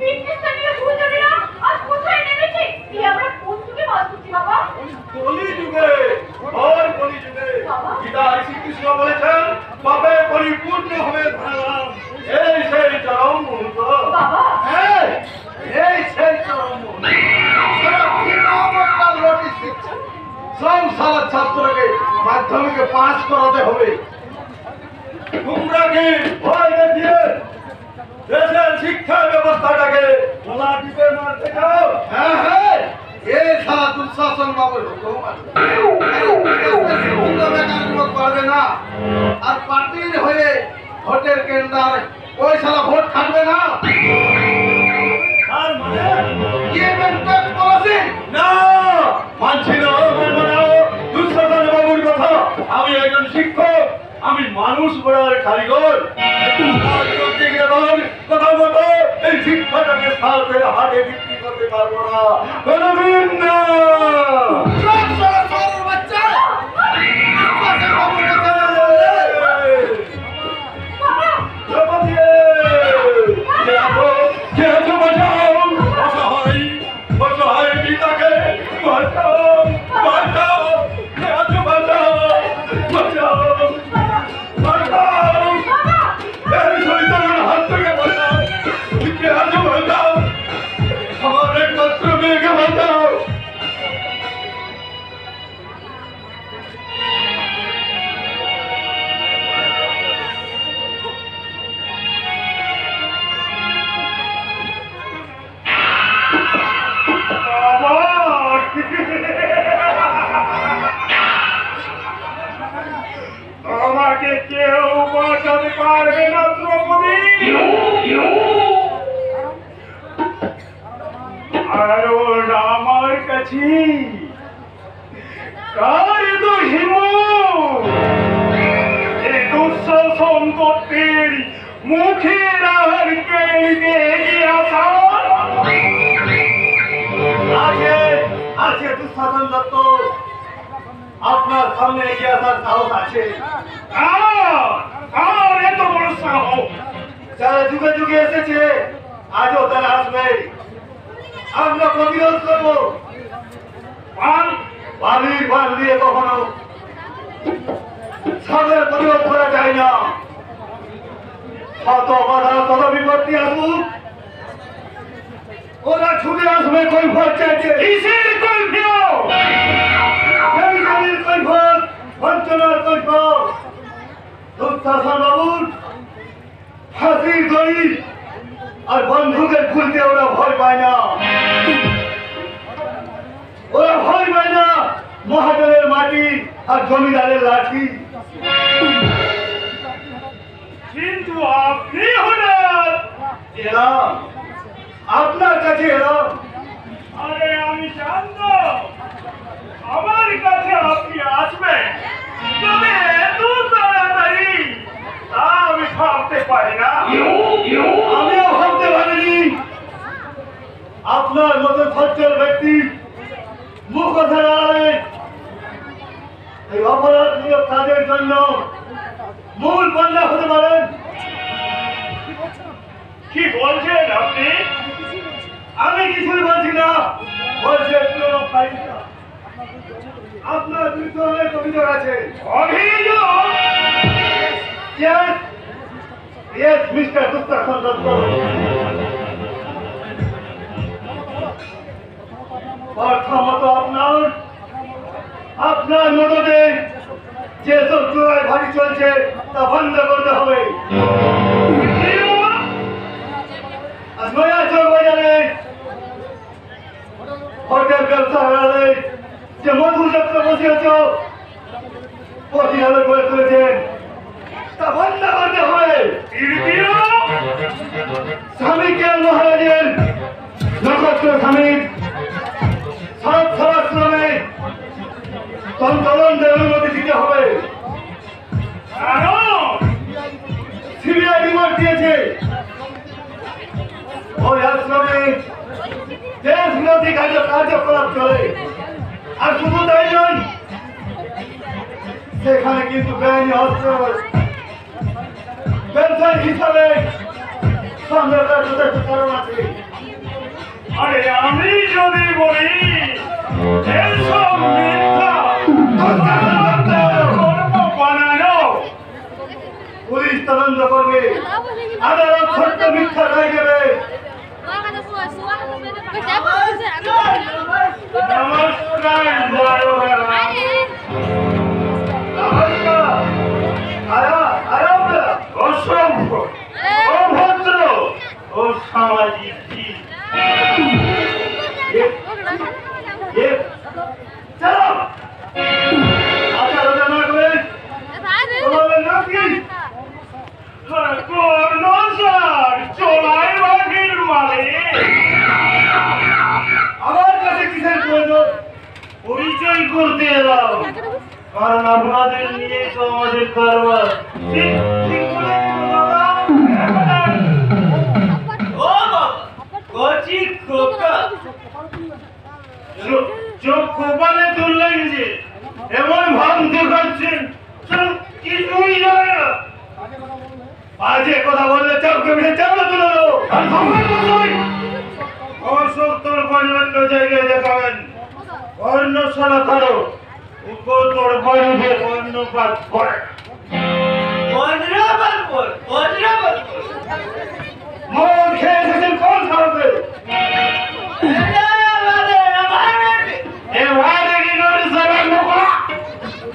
বিজ্ঞানীরা বুঝে না আজ কোথায় নেমেছে? এই আমরা কোন যুগে বাস করছি বাবা? কলি যুগে, ওই কলি যুগে গীতায় শ্রীকৃষ্ণ বলেছেন পাপে পরিপূর্ণ হবে ধরাম। এই সেই চরম মুহূর্ত। বাবা এই সেই চরম মুহূর্ত। সারা দিন নোটিশ দিচ্ছে সব সারা ছাত্রকে মাধ্যমিকে পাস করাতে হবে। তোমরা কি ভয় দেখিয়ে দেশের শিক্ষা ব্যবস্থাটাকে গোলা টিপে মারতে চাও? হ্যাঁ হ্যাঁ এই সারা দুঃশাসন বাবুর হুকুম আছে। পারবে না আর পার্টির হয়ে ভোটের কেন্দ্রে ওই সারা ভোট খাটবে না। আর মানে কি মেনটেন পলিসি না মানছি না, আমি মানুষ গড়ার কারিগর। কথা মতো এই শিক্ষাটাকে সাথে হাটে বিক্রি করতে পারবো না, কোনোদিন না। আমাকে কেউ বাঁচাতে পারবে না দ্রৌপদী। কারণ আমার কাছে কার দহিম দুঃশাসন করতে মুখের আর কেড়ে এগিয়ে আসা আছে দুঃশাসন দত্ত, আপনার সামনে এগিয়ে আসার সাহস আছে। আমার এত বড় সাহস! যারা যুগে যুগে এসেছে আজও তারা আসবে। আমরা প্রতিরোধ করবো। বালির বাল দিয়ে কখনো সাদের প্রতিরোধ করা যায় না। শত বাধা শত বিপত্তি আসুক, ওরা ছুটে আসবে কৈফত চাইছে। কিসের কৈফত? কৈফত, বঞ্চনার কৈফত। দুঃশাসন বাবুর ফাঁসির দড়ি আর বন্ধুকের খুলতে ওরা ভয় পায় না। ওরা ভয় পায় না মহাজনের মাটি আর জমিদারের লাঠি। কিন্তু আপনি হঠাৎ এলাম আপনার কাছে এলাম। আরে আমি জানতাম আমার কাছে আপনি আসবেন, তবে এত তাড়াতাড়ি তা আমি ভাবতে পারি না। আমিও ভাবতে পারিনি আপনার মতো সচ্ছল ব্যক্তি মুখোশের আড়ালে এই অপরাধমূলক কাজের জন্য মূল পান্ডা হতে পারেন। কি বলছেন আপনি? আমি কিছুই বলছি না, বলছে আপনার বিরুদ্ধে অনেক অভিযোগ আছে। অভিযোগ? Yes, Mr. দুঃশাসন দত্ত। প্রথমত আপনার মদতে যেসব চোরাই ভারী চলছে তা বন্ধ করতে হবে। আর নয়া চোর বাজারে হোটেল ব্যবসা হারালে যে মধু চক্র বসিয়েছ প্রতিহারে করে তুলেছেন তা বন্ধ করতে হবে। স্বামীকে মহারাজের নক্ষত্র স্বামীর সব সরাশ্রমে তন্ত্রের অনুমতি দিতে হবে। সিবিআই রিপোর্ট দিয়েছে ওই আশ্রমে দেশ বিরোধী কার্যকলাপ চলে। আর শুধু তাই নয়, সেখানে কিন্তু বেআইনি অস্ত্র ব্যবসায়ী হিসাবে সন্দেহের যথেষ্ট কারণ আছে। আরে আমি যদি বলি এসব মিথ্যা বানানো, পুলিশ তদন্ত করবে, আদালত সত্য মিথ্যা রায় দেবে। নমস্কার বড়রা। অসভ্য, অভদ্র ও সামাজিক জীব। চলো আচার না করে তোমাদের নাম কি? কর্ণসার চোলাই বাঘের মালিক। আমার কাছে কিসের প্রয়োজন? পরিচয় করতে এলাম। কারণ আপনাদের নিয়ে তো আমাদের কারবার। ঠিক ঠিক বলেছেন বাবা। ও বাবা কচি খোকা চোখ কোপালে তুললে গেছে, এমন ভাব দেখাচ্ছেন কিছুই জানে না। বাজে কথা বললে চোখকে ভিড়ে চামড়া তুলে দেবো। আর খবর বলুন, অসত্তর পর্যন্ত জায়গায় দেখাবেন। অন্য সালা কারো উপর বাইরে অন্যপাত করে বজ্রপাত বল বজ্রপাত বল মদ খেয়ে এসেছেন কোন সাহসে? এবারে কি করে সারা লোকরা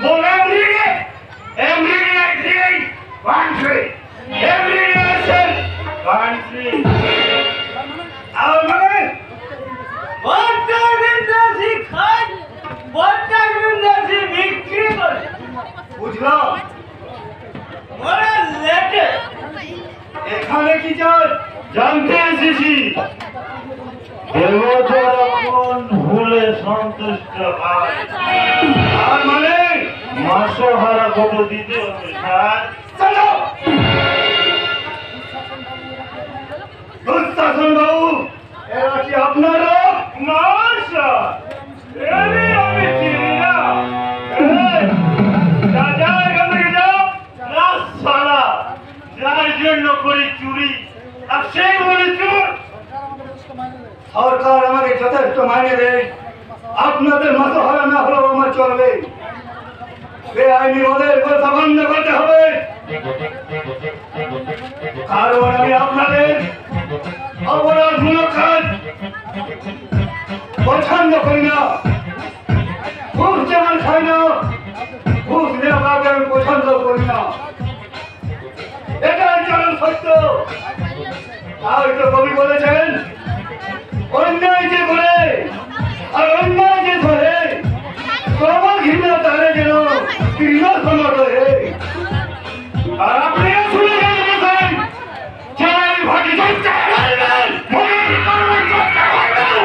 বলে দিয়ে এমরিগে কান্ট্রি এমরিগেশন কান্ট্রি আর মানে বজ্র বিন্দাসী খান বজ্র বিন্দাসী বিক্রি করে বুঝলাম। ওরা লেটে এখানে কি চাই জানতে এসেছি। দেবতার কোন ভুলে সন্তুষ্ট হয় আর মানে মাসহারা কত দিতে হবে স্যার। চলো দুঃশাসন বাবু, এরা কি আপনারা? না স্যার, এদের আমি চিনি না। এই, যা এখান থেকে যাও। না সালা, যার জন্য করি চুরি আর সেই বলে চোর। সরকার আমাকে যথেষ্ট মাইনে দেয়, আপনাদের মতো হারা না হলেও আমার চলবে। বেআইনি ওদের কথা বন্ধ করতে হবে, কারণ আমি আপনাদের অপরাধমূলক কাজ পছন্দ করি না। ঘুষ যেমন খাই না, ঘুষ নেওয়াকে আমি পছন্দ করি না। এটাই চরম সত্য। আর তো কবি বলেছেন, অন্যায় যে করে আর অন্যায় যে ধরে তোমার ঘৃণা তারে যেন ঘৃণা সমর্থ হে। আর আপনিও শুনে গেছেন, চাই ভাটি চলতে পারবেন, মনের কর্ম করতে পারবেন।